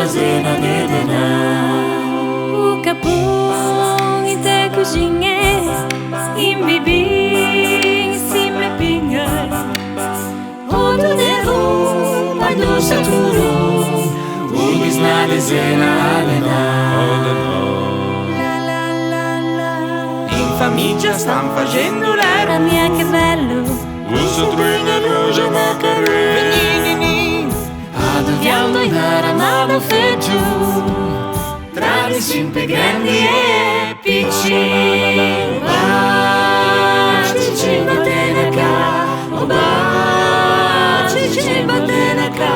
da zena dedena. O kapung inte kusinge in bibing simme pingar. O do devo pando saturo ugis na dezena alena. In famiglia stan facendo l'era mia che bello. uso trina roja macarena. Dobbiamo andare a mano feggio tra le simpe grandi e piccini. Baci cimbatenaka, oh baci cimbatenaka,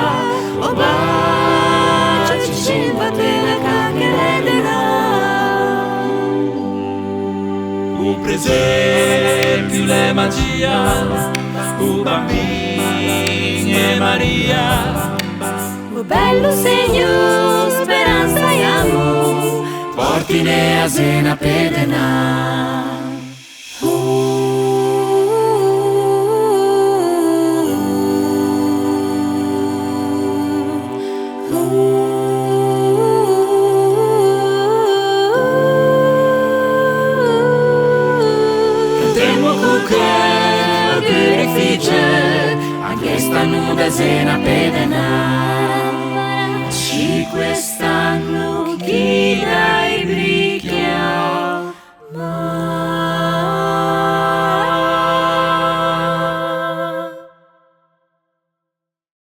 oh baci cimbatenaka che renderà. Un presepio le magia, un bambino e Maria. O bello segno, speranza e amore, Portine a zena pedena. Cantiamo cucca, che rifice, anche sta nuda zena pedena. Quest'anno chi dà